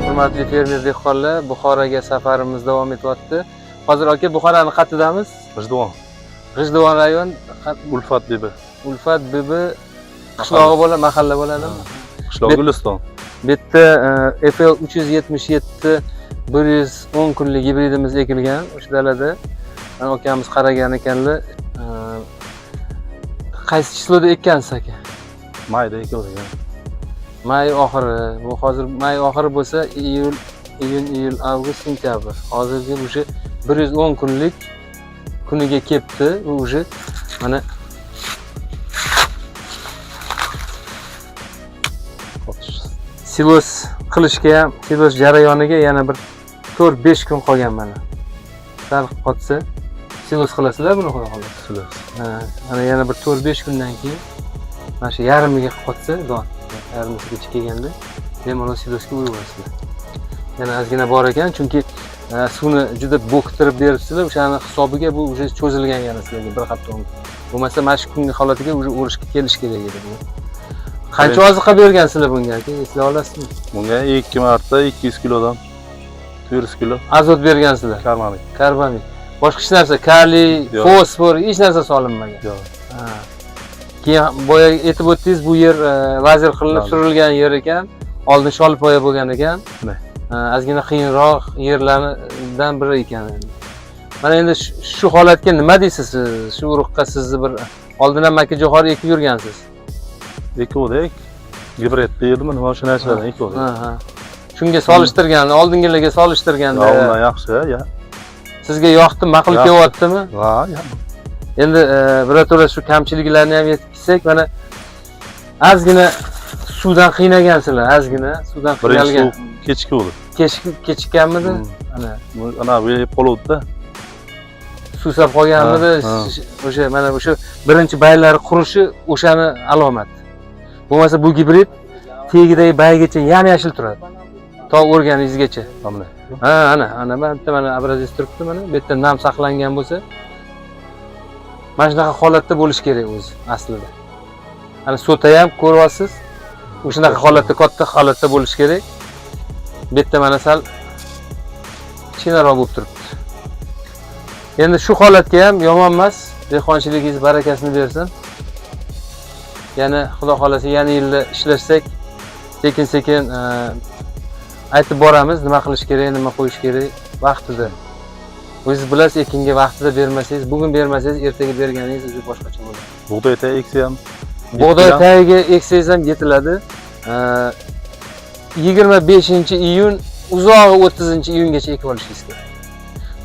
Hurmatli fermer dehqonlar, Buxoroga safarimiz davom etyapti. Hozir aka Buxoroning qatidamiz. G'ijduvon rayon, Ulfat Bibi. Ulfat Bibi qishlog'i bo'ladi, mahalla bo'ladimi? Qishloq Guliston. Bu yerda FL 377 110 kunlik gibridimiz ekilgan. O'sha dalada akamiz qaragan ekanlar. Qaysi chisloda ekkansiz aka? Mayda ekilgan. May oxiri. Bu hozir may oxiri bo'lsa, iyun, avgust, sentyabr. Hozirgi o'sha 110 kunlik kuniga kelibdi. Bu o'sha mana silos qilishga ham, silos jarayoniga yana bir 4-5 kun qolgan mana. Sal qotsa silos qilasizlar buni xudo xolasa. Silos. Ana yana bir 4-5 kundan keyin mana shu yarmiga qotsa, don. Yarmisigacha kelganda bemalol silosga urasizlar. Yana ozgina bor ekan, chunki suvni juda bo'ktirib beribsizlar, o'shani hisobiga bu o'sha cho'zilgan yana sizlarga bir hafta o'n kun. Bo'lmasa mana shu kungi holatiga o'sha o'rishga kelish kerak edi bu. Qancha oziqa bergansizlar bunga aka? Eslay olasizmi? Bunga 2 marta 200 kilodan 400 kilo azot bergansizlar. Karbamid. Boshqa hech narsa, kaliy, fosfor, hech narsa solinmagan. Yo'q. Keyin boya aytib o'tdingiz, bu yer lazer qilinib surilgan yer ekan, oldin sholpoya bo'lgan ekan. Ozgina qiyinroq yerlardan biri ekan. Mana endi shu holatga nima deysiz? Shu urug'qa sizni bir oldin ham makajo'xori ekib yurgansiz. Ekuvdik. Gibrid deyilmi, nima shu narsadan ekuvdik. Shunga solishtirganda, oldingilarga solishtirganda undan yaxshi, ya. Sizga yoqdi, ma'qul kelyaptimi? Ha, ya. Endi birato'la shu kamchiliklarni ham yetkazsak, mana ozgina suvdan qiynagansizlar, ozgina suvdan qiynalgan. Birinchi suv kechki bo'ldi. Kechikkanmidi? Ana bu qoluvdi-da. Suv sab qolganmidi? O'sha mana o'sha birinchi baylari qurishi o'shani alomati. Bo'lmasa bu gibrid tagidagi baygacha yam-yashil turadi. To o'rganingizgacha. Ana mana obrazis turibdi mana. Bu yerda nam saqlangan bo'lsa, mana shunaqa holatda bo'lish kerak o'zi aslida. Ana sota ham ko'ryapsiz. O'shanaqa holatda, katta holatda bo'lish kerak. Bu yerda mana sal kichkinaroq bo'lib turibdi. Endi shu holatga ham yomon emas. Dehqonchiligingiz barakasini bersin. Yana xudo xolasa yana yilda ishlashsak, sekin-sekin aytib boramiz, nima qilish kerak, nima qo'yish kerak vaqtida. O'zingiz bilasiz, ekinga vaqtida bermasangiz, bugun bermasangiz, ertaga berganingiz o'zi boshqacha bo'ladi. Bug'doy tagiga eksa ham, bug'doy tagiga eksangiz ham yetiladi. 25-iyun, uzog'i 30-iyungacha ekib olishingiz kerak.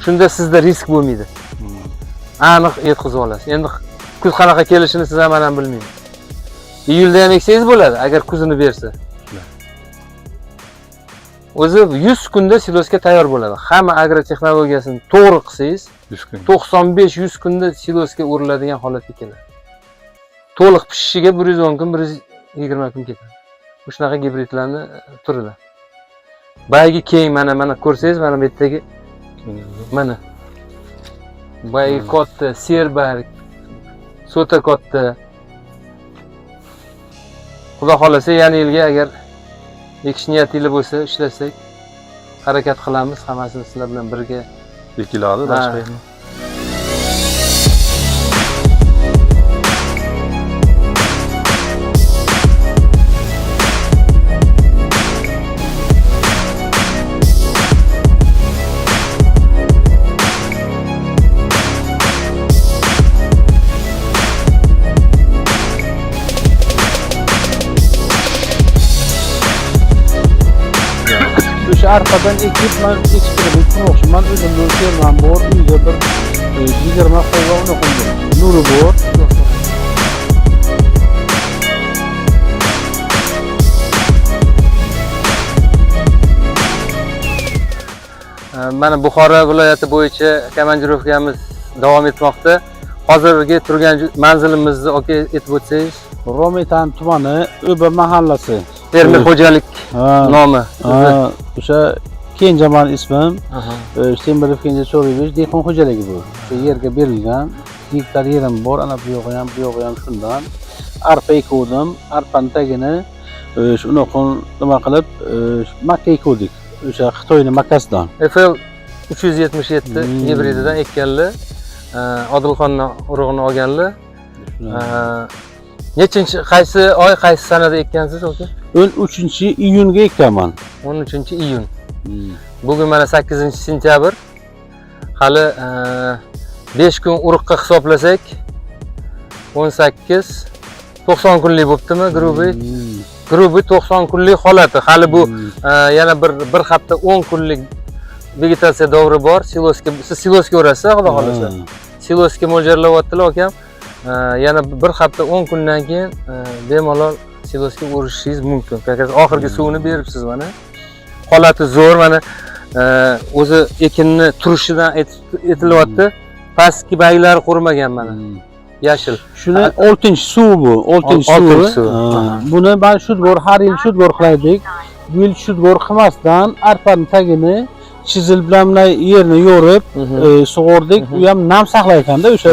Shunda sizda risk bo'lmaydi. Aniq yetkazib olasiz. Endi kuz qanaqa kelishini siz ham mana bilmaysiz. Iyulda ham eksangiz bo'ladi, agar kuzini bersa. O'zi 100 kunda silosga tayyor bo'ladi. Hamma agrotexnologiyasini to'g'ri qilsangiz, 95-100 kunda silosga o'riladigan holatga keladi. To'liq pishishiga 110 kun, 120 kun ketadi. Shunaqa gibridlarni turilar. Baygi keng mana ko'rsangiz, mana bu yerdagi mana. Baygi katta, serbarg, sota katta. Xudo xolasa yana yilga agar ekish niyatingiz bo'lsa, ishlasak, harakat qilamiz, hammasini sizlar bilan birga ekiladi, boshqa. Arpadan ekip ben eksperiment qilmoqchiman. Men o'zimning fermam bor, uyga bir 20 qo'yga uni qo'ydim. Nuri bor. Mana Buxoro viloyati bo'yicha komandirovkamiz davom etmoqda. Hozirgi turgan manzilimizni aytib o'tsangiz. Romitan tumani, O'ba mahallasi. Fermer xo'jalik nomi. O'sha Kenjaman ismim. Sembilov Kenja So'riyevich dehqon xo'jaligi bu. O'sha yerga berilgan gektar yerim bor, ana bu yog'i ham shundan. Arpa ekuvdim, arpaning tagini shunaqa nima qilib makka ekuvdik. O'sha Xitoyning makkasidan. FL 377 gibrididan ekkanlar. Odilxonning urug'ini olganlar. Nechinchi qaysi oy, qaysi sanada ekkansiz aka? 13-iyunga ekkanman. 13-iyun. Bugun mana 8-sentyabr. Hali 5 kun urug'ga hisoblasak 18 90 kunlik bo'libdimi grubiy? Grubiy 90 kunlik holati. Hali bu yana bir hafta 10 kunlik vegetatsiya davri bor. Siz silosga o'rasiz, xudo xolasa. Silosga mo'ljallayaptilar akam. Yana bir hafta 10 kundan keyin bemalol silosga o'rishingiz mumkin. Oxirgi suvini beribsiz mana. Holati zo'r mana. O'zi ekinni turishidan aytilyapti. Pastki baglari qurimagan mana. Yashil. Shuni 6-suv bu, 6-suv. Buni men shudgor har yil shudgor qilaydik. Bu yil shudgor qilmasdan arpaning tagini chizil bilan yerni yo'rib sug'ordik. U ham nam saqlar ekanda o'sha.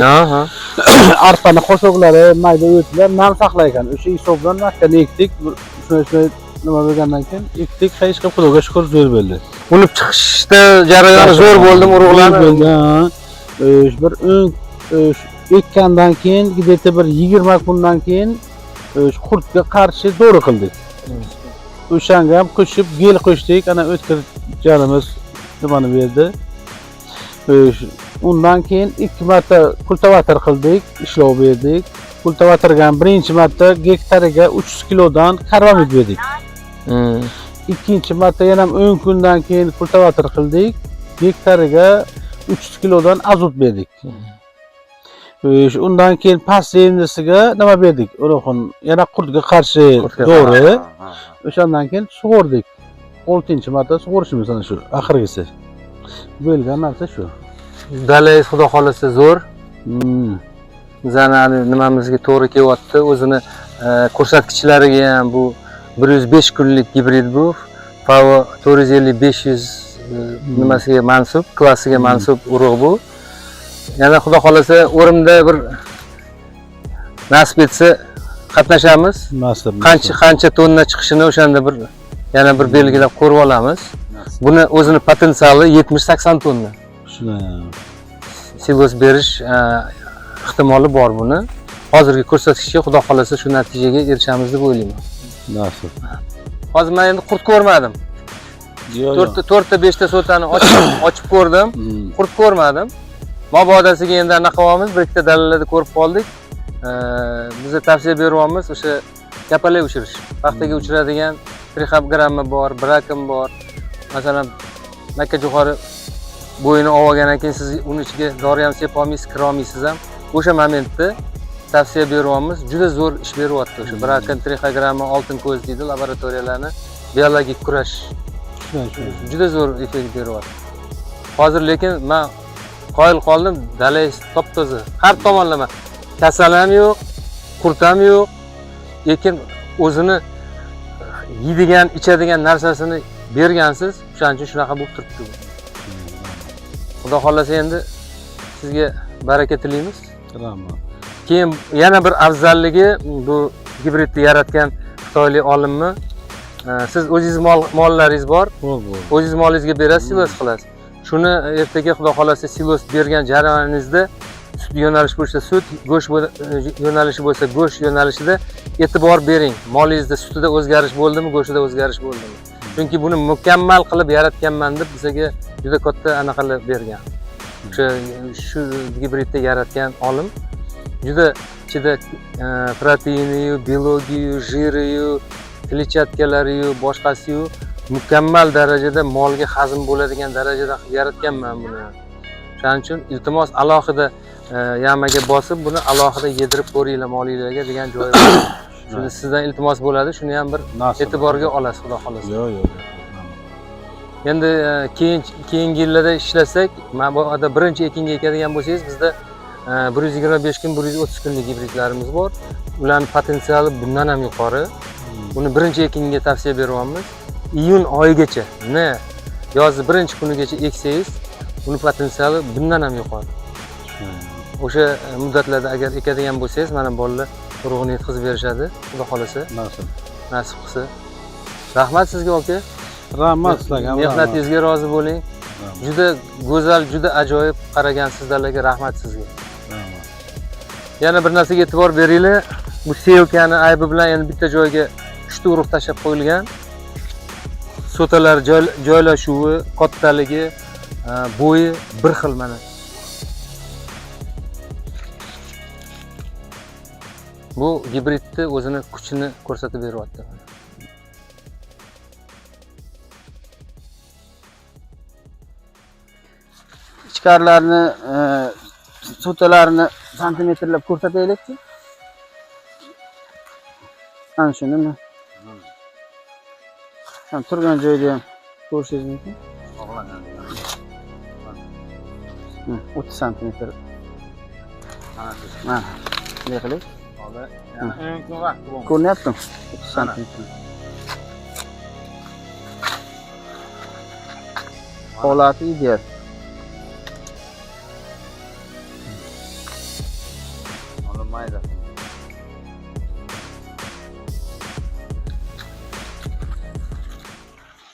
Arpani qoshoqlari, mayda o'tlar nam saqlar ekan. O'sha hisobdan makkani ekdik. Shuni nima bo'lgandan keyin ekdik, hech qilib Xudoga shukr zo'r bo'ldi. Unib chiqishda jarayoni zo'r bo'ldimi urug'larni? Bir ekkandan keyin gideta bir 20 kundan keyin qurtga qarshi dori qildik. O'shanga ham qo'shib gel qo'shdik, ana o'tkir jarimiz nimani berdi. Undan keyin 2 marta kultivator qildik, ishlov berdik. Kultivatorga birinchi marta gektariga 300 kilodan karbamid berdik. Ikkinchi marta yana 10 kundan keyin kultivator qildik. Gektariga 300 kilodan azot berdik. Undan keyin pasyenisiga nima berdik? Uruqin yana qurtga qarshi dori. O'shandan keyin sug'ordik. 6-marta sug'orishimiz ana shu oxirgisi. Bo'lgan narsa shu. Dalangiz xudo xolasa zo'r. Bizani nimamizga to'g'ri kelyapti. O'zini ko'rsatkichlariga ham bu 105 kunlik gibrid bu. Pavo 450-500 nimasiga mansub, klassiga mansub urug' bu. Yana xudo xolasa o'rimda bir nasib etsa qatnashamiz. Qancha tonna chiqishini o'shanda bir yana bir belgilab ko'rib olamiz. Buni o'zini potensiali 70-80 tonna. Shuna silos berish ehtimoli bor buni. Hozirgi ko'rsatkichga xudo xolasa shu natijaga erishamiz deb o'ylayman. Nasib. Hozir men endi qurt ko'rmadim. 4ta 5ta sotani ochib ko'rdim. Qurt ko'rmadim. Mabodasiga endi anaqa qilamiz, bir ikkita dalillarda ko'rib qoldik. Bizga tavsiya beryapmiz o'sha kapalak uchirish. Vaqtiga uchiradigan prehab gramma bor, brakim bor. Masalan, makka jo'xori bo'yini olgandan keyin siz uni ichiga dori ham sepib olmaysiz, kira olmaysiz ham. O'sha momentda tavsiya beryapmiz. Juda zo'r ish beryapti o'sha brakim, trixogramma, oltin ko'z deydi laboratoriyalarni biologik kurash. Juda zo'r effekt beryapti. Hozir lekin men qoyil qoldim, dalangiz top-toza. Har tomonlama kasal ham yo'q, qurt ham yo'q. Lekin o'zini yeydigan, ichadigan narsasini bergansiz, o'shaning uchun shunaqa bo'lib turibdi. Xudo xolasa endi sizga baraka tilaymiz. Rahmat. Keyin yana bir afzalligi bu gibridni yaratgan xitoylik olimni siz o'zingiz mollaringiz bor. O'zingiz molingizga berasiz, silos qilasiz. Shuni ertaga xudo xolasa silos bergan jarayoningizda sut yo'nalishi bo'lsa sut, go'sht yo'nalishi bo'lsa go'sht yo'nalishida e'tibor bering. Molingizda sutida o'zgarish bo'ldimi, go'shtida o'zgarish bo'ldimi? Chunki buni mukammal qilib yaratganman deb bizga juda katta anaqalar bergan. Shu gibridni yaratgan olim juda ichida proteiniyu, biologiyu, jiriyu, kletchatkalaru, boshqasiyu mukammal darajada molga hazm bo'ladigan darajada yaratganman buni. Shuning uchun iltimos alohida yamaga bosib buni alohida yedirib ko'ringlar molinglarga degan joyi bor. Shuni sizdan iltimos bo'ladi, shuni ham bir e'tiborga olasiz xudo xolasa. Yo'q. Endi keyingi yillarda ishlasak, mana bu yerda birinchi ekinga ekadigan bo'lsangiz, bizda 125 kun, 130 kunlik gibridlarimiz bor. Ularning potensiali bundan ham yuqori. Buni birinchi ekinga tavsiya beryapmiz. Iyun oyigacha, yozni birinchi kunigacha eksangiz, uni potensiali bundan ham yuqori. o'sha muddatlarda agar ekadigan bo'lsangiz, mana bolalar urug'ini yetkazib berishadi, xudo xolasa, nasib qilsa. Rahmat sizga aka. Rahmat sizlarga. Mehnatingizga rozi bo'ling. Juda go'zal, juda ajoyib qaragan sizlarga rahmat sizga. Yana bir narsaga e'tibor beringlar. Bu seyokani aybi bilan yana bitta joyga 3 ta urug' tashlab qo'yilgan. Sotalar joylashuvi, qattaligi, bo'yi bir xil mana. Bu gibridni o'zini kuchini ko'rsatib beryapti. Ichkarilarni, so'talarini santimetrlab ko'rsataylikchi. Ana shunimi? Ham turgan joyda ham ko'rishingiz mumkin. 30 santimetr. Mana, bunday qiling. Ko'ryaptimi? 30 santimetr. Holati ideal. Mayda.